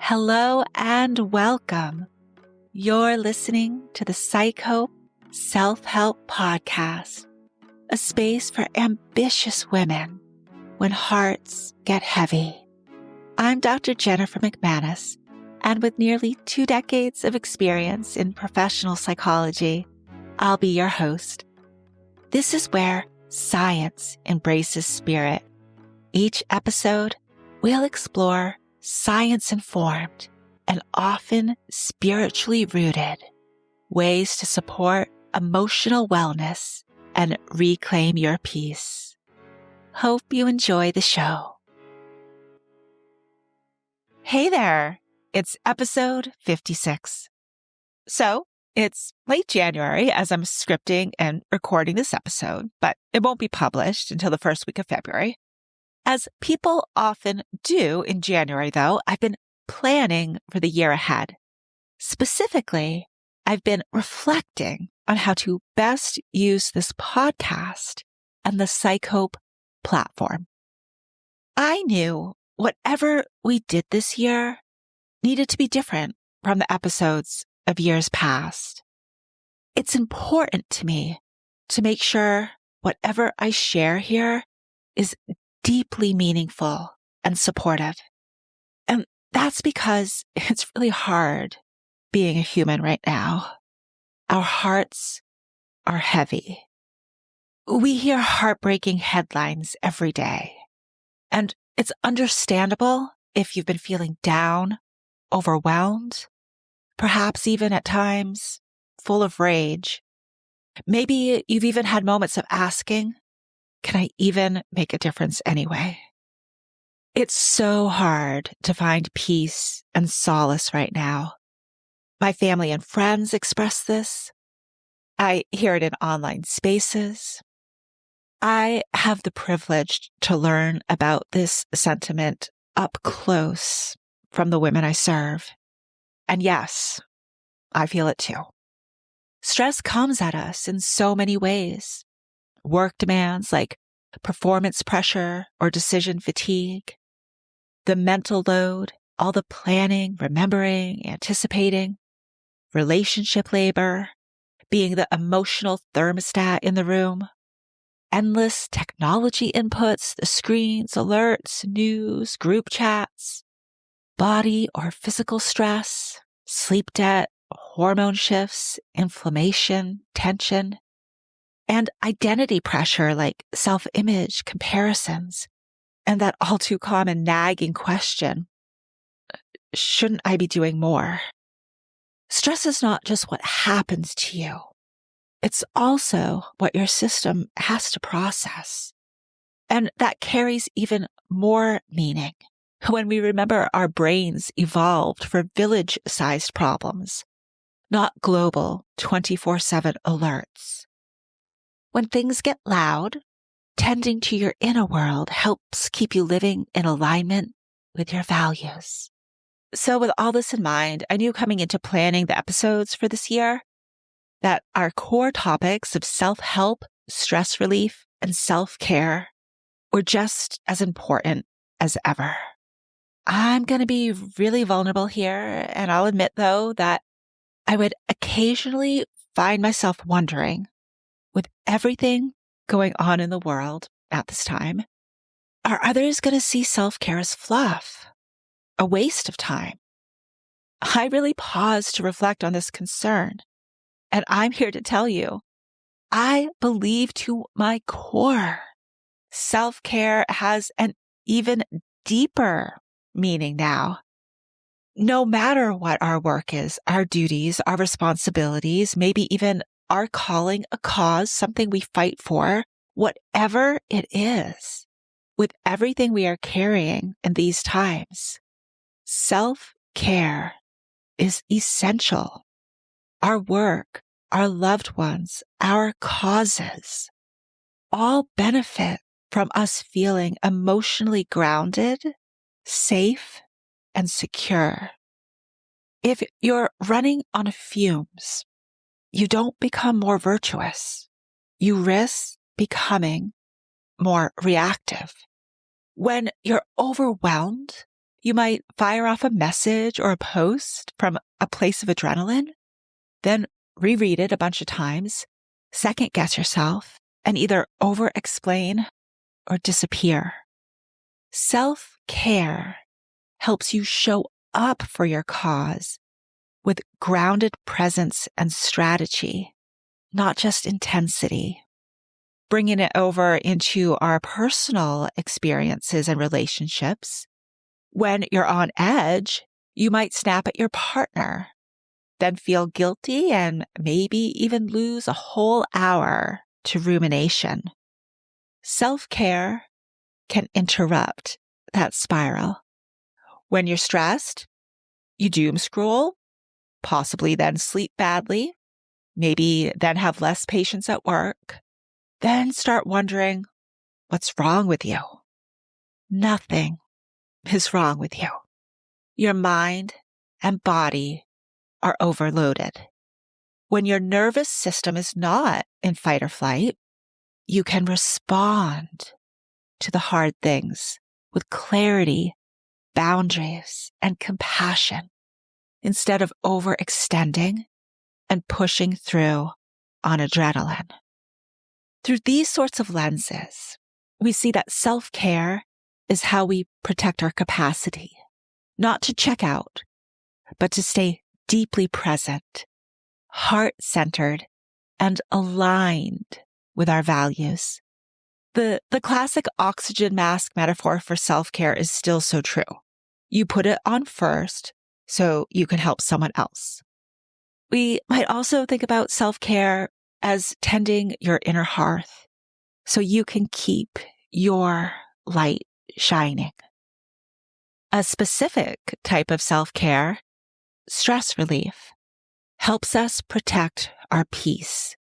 Hello and welcome. You're listening to the PsycHope Self-Help Podcast, a space for ambitious women when hearts get heavy. I'm Dr. Jennifer McManus, and with nearly 2 decades of experience in professional psychology, I'll be your host. This is where science embraces spirit. Each episode, we'll explore science-informed and often spiritually rooted ways to support emotional wellness and reclaim your peace. Hope you enjoy the show. Hey there, it's episode 56. So, it's late January as I'm scripting and recording this episode, but it won't be published until the first week of February. As people often do in January, though, I've been planning for the year ahead. Specifically, I've been reflecting on how to best use this podcast and the PsycHope platform. I knew whatever we did this year needed to be different from the episodes of years past. It's important to me to make sure whatever I share here is deeply meaningful and supportive. And that's because it's really hard being a human right now. Our hearts are heavy. We hear heartbreaking headlines every day. And it's understandable if you've been feeling down, overwhelmed, perhaps even at times full of rage. Maybe you've even had moments of asking, can I even make a difference anyway? It's so hard to find peace and solace right now. My family and friends express this. I hear it in online spaces. I have the privilege to learn about this sentiment up close from the women I serve. And yes, I feel it too. Stress comes at us in so many ways. Work demands like performance pressure or decision fatigue, the mental load, all the planning, remembering, anticipating, relationship labor, being the emotional thermostat in the room, endless technology inputs, the screens, alerts, news, group chats, body or physical stress, sleep debt, hormone shifts, inflammation, tension, and identity pressure like self-image, comparisons, and that all too common nagging question, shouldn't I be doing more? Stress is not just what happens to you. It's also what your system has to process. And that carries even more meaning when we remember our brains evolved for village-sized problems, not global 24/7 alerts. When things get loud, tending to your inner world helps keep you living in alignment with your values. So with all this in mind, I knew coming into planning the episodes for this year that our core topics of self-help, stress relief, and self-care were just as important as ever. I'm going to be really vulnerable here, and I'll admit, though, that I would occasionally find myself wondering, with everything going on in the world at this time, are others going to see self-care as fluff, a waste of time? I really paused to reflect on this concern, and I'm here to tell you, I believe to my core, self-care has an even deeper meaning now. No matter what our work is, our duties, our responsibilities, maybe even our calling, a cause, something we fight for, whatever it is, with everything we are carrying in these times, self-care is essential. Our work, our loved ones, our causes all benefit from us feeling emotionally grounded, safe, and secure. If you're running on fumes, you don't become more virtuous. You risk becoming more reactive. When you're overwhelmed You might fire off a message or a post from a place of adrenaline, then reread it a bunch of times, second guess yourself, and either over-explain or disappear. Self-care helps you show up for your cause with grounded presence and strategy, not just intensity. Bringing it over into our personal experiences and relationships. When you're on edge, you might snap at your partner, then feel guilty and maybe even lose a whole hour to rumination. Self-care can interrupt that spiral. When you're stressed, you doom scroll, possibly then sleep badly, maybe then have less patience at work, then start wondering, what's wrong with you? Nothing is wrong with you. Your mind and body are overloaded. When your nervous system is not in fight or flight, you can respond to the hard things with clarity, boundaries, and compassion instead of overextending and pushing through on adrenaline. Through these sorts of lenses, we see that self-care is how we protect our capacity, not to check out, but to stay deeply present, heart-centered, and aligned with our values. The classic oxygen mask metaphor for self-care is still so true. You put it on first so you can help someone else. We might also think about self-care as tending your inner hearth so you can keep your light shining. A specific type of self-care, stress relief, helps us protect our peace,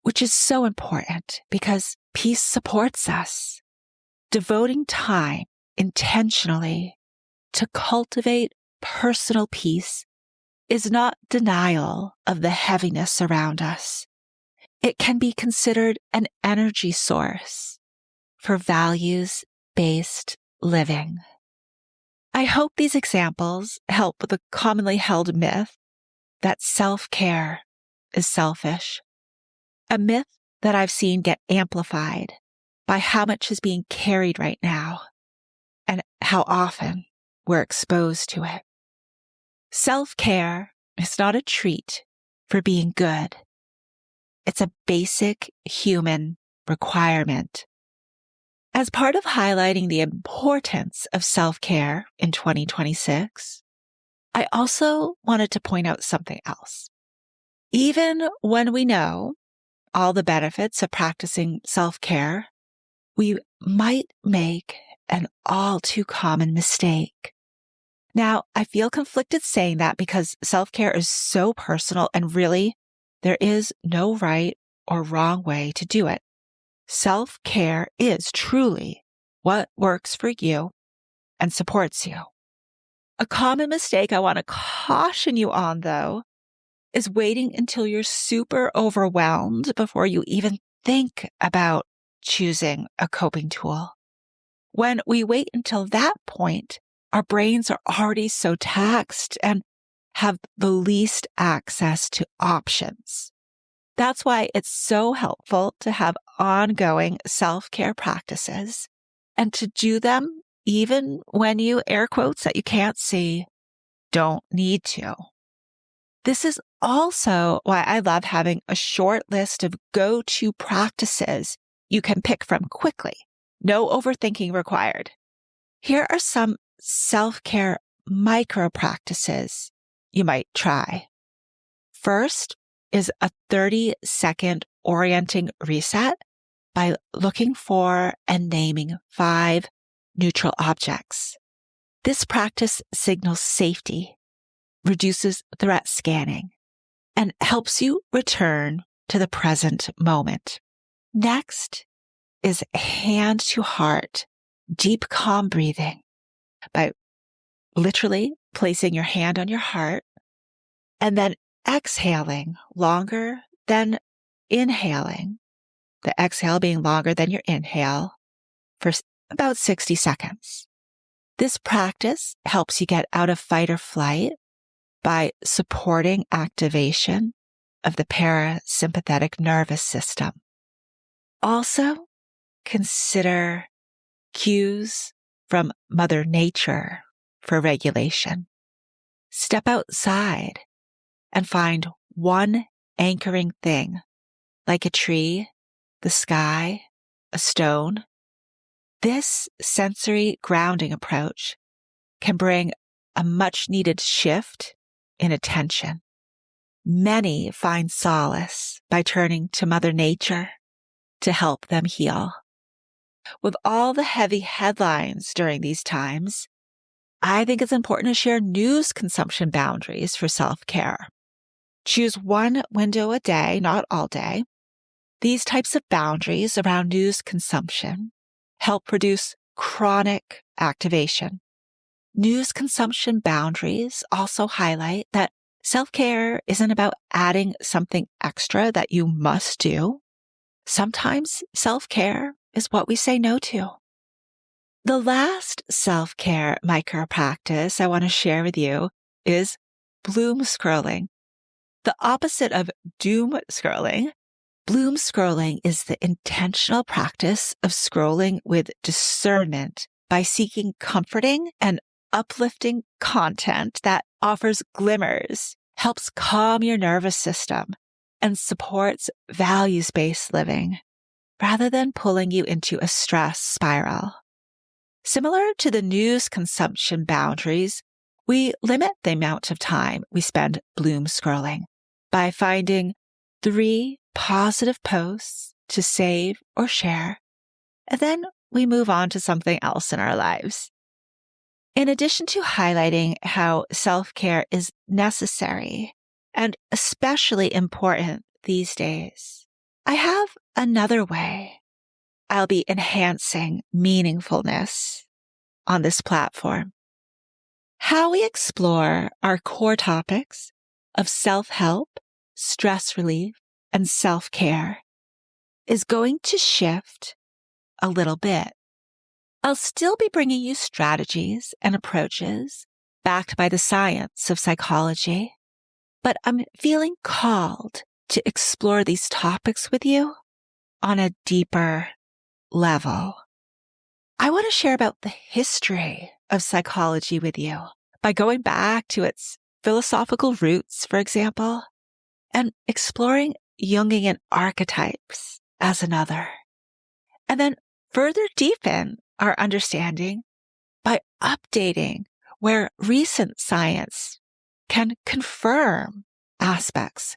which is so important because peace supports us. Devoting time intentionally to cultivate personal peace is not denial of the heaviness around us. It can be considered an energy source for values-based living. I hope these examples help with the commonly held myth that self-care is selfish. A myth that I've seen get amplified by how much is being carried right now and how often we're exposed to it. Self-care is not a treat for being good. It's a basic human requirement. As part of highlighting the importance of self-care in 2026, I also wanted to point out something else. Even when we know all the benefits of practicing self-care, we might make an all too common mistake. Now, I feel conflicted saying that because self-care is so personal and really, there is no right or wrong way to do it. Self-care is truly what works for you and supports you. A common mistake I want to caution you on, though, is waiting until you're super overwhelmed before you even think about choosing a coping tool. When we wait until that point, our brains are already so taxed and have the least access to options. That's why it's so helpful to have ongoing self-care practices and to do them even when you, air quotes that you can't see, don't need to. This is also why I love having a short list of go-to practices you can pick from quickly. No overthinking required. Here are some self-care micro practices you might try. First is a 30-second orienting reset by looking for and naming 5 neutral objects. This practice signals safety, reduces threat scanning, and helps you return to the present moment. Next is hand to heart, deep calm breathing by literally placing your hand on your heart and then exhaling longer than inhaling, the exhale being longer than your inhale for about 60 seconds. This practice helps you get out of fight or flight by supporting activation of the parasympathetic nervous system. Also, consider cues from Mother Nature for regulation. Step outside and find one anchoring thing, like a tree, the sky, a stone. This sensory grounding approach can bring a much needed shift in attention. Many find solace by turning to Mother Nature to help them heal. With all the heavy headlines during these times, I think it's important to share news consumption boundaries for self-care. Choose one window a day, not all day. These types of boundaries around news consumption help reduce chronic activation. News consumption boundaries also highlight that self-care isn't about adding something extra that you must do. Sometimes self-care is what we say no to. The last self-care micro practice I want to share with you is bloom scrolling. The opposite of doom scrolling, bloom scrolling is the intentional practice of scrolling with discernment by seeking comforting and uplifting content that offers glimmers, helps calm your nervous system, and supports values-based living, rather than pulling you into a stress spiral. Similar to the news consumption boundaries, we limit the amount of time we spend bloom scrolling by finding 3 positive posts to save or share, and then we move on to something else in our lives. In addition to highlighting how self-care is necessary and especially important these days, I have another way I'll be enhancing meaningfulness on this platform. How we explore our core topics of self-help, stress relief, and self-care is going to shift a little bit. I'll still be bringing you strategies and approaches backed by the science of psychology, but I'm feeling called to explore these topics with you on a deeper level. I want to share about the history of psychology with you by going back to its philosophical roots, for example, and exploring Jungian archetypes as another, and then further deepen our understanding by updating where recent science can confirm aspects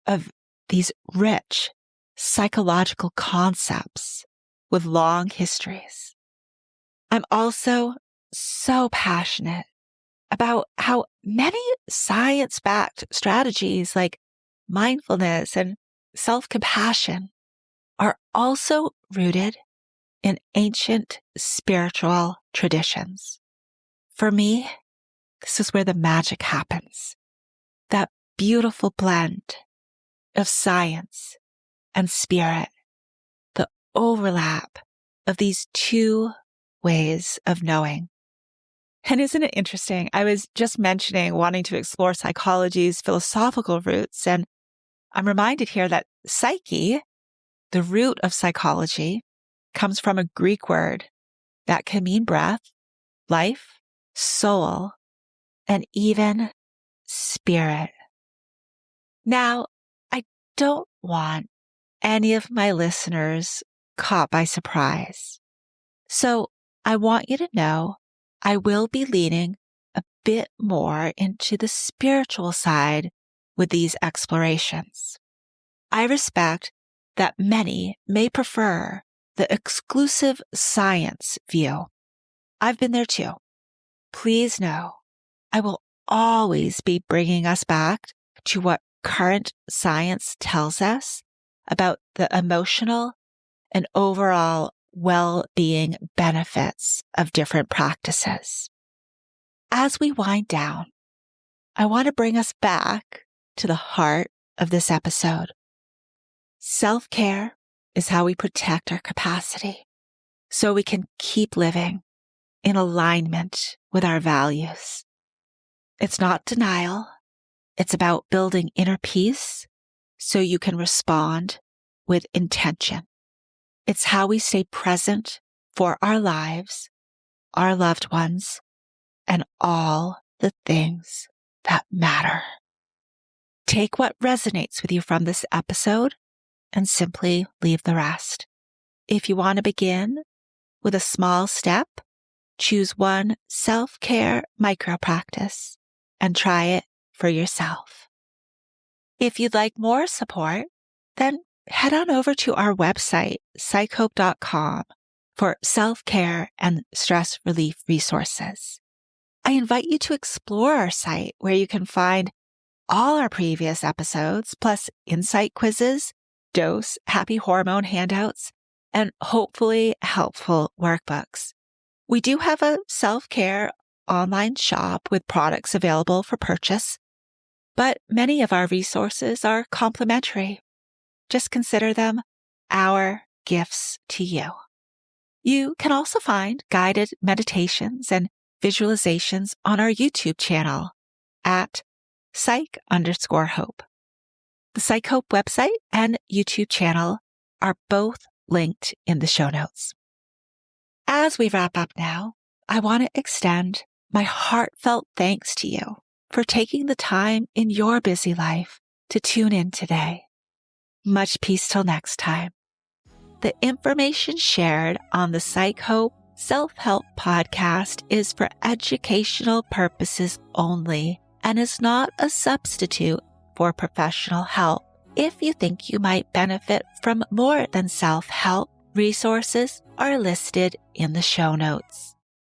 of these rich psychological concepts with long histories. I'm also so passionate about how many science-backed strategies like mindfulness and self-compassion are also rooted in ancient spiritual traditions. For me, this is where the magic happens. That beautiful blend of science and spirit, the overlap of these two ways of knowing. And isn't it interesting? I was just mentioning wanting to explore psychology's philosophical roots, and I'm reminded here that psyche, the root of psychology, comes from a Greek word that can mean breath, life, soul, and even spirit. Now, I don't want any of my listeners caught by surprise. So I want you to know I will be leaning a bit more into the spiritual side with these explorations. I respect that many may prefer the exclusive science view. I've been there too. Please know, I will always be bringing us back to what current science tells us about the emotional and overall well-being benefits of different practices. As we wind down, I want to bring us back to the heart of this episode. Self-care is how we protect our capacity so we can keep living in alignment with our values. It's not denial. It's about building inner peace so you can respond with intention. It's how we stay present for our lives, our loved ones, and all the things that matter. Take what resonates with you from this episode and simply leave the rest. If you want to begin with a small step, choose one self-care micro practice and try it for yourself. If you'd like more support, then head on over to our website, PsycHope.com, for self-care and stress relief resources. I invite you to explore our site where you can find all our previous episodes, plus insight quizzes, dose happy hormone handouts, and hopefully helpful workbooks. We do have a self-care online shop with products available for purchase, but many of our resources are complimentary. Just consider them our gifts to you. You can also find guided meditations and visualizations on our YouTube channel at psych_hope. The PsycHope website and YouTube channel are both linked in the show notes. As we wrap up now, I want to extend my heartfelt thanks to you for taking the time in your busy life to tune in today. Much peace till next time. The information shared on the PsycHope Self-Help Podcast is for educational purposes only and is not a substitute for professional help. If you think you might benefit from more than self-help, resources are listed in the show notes.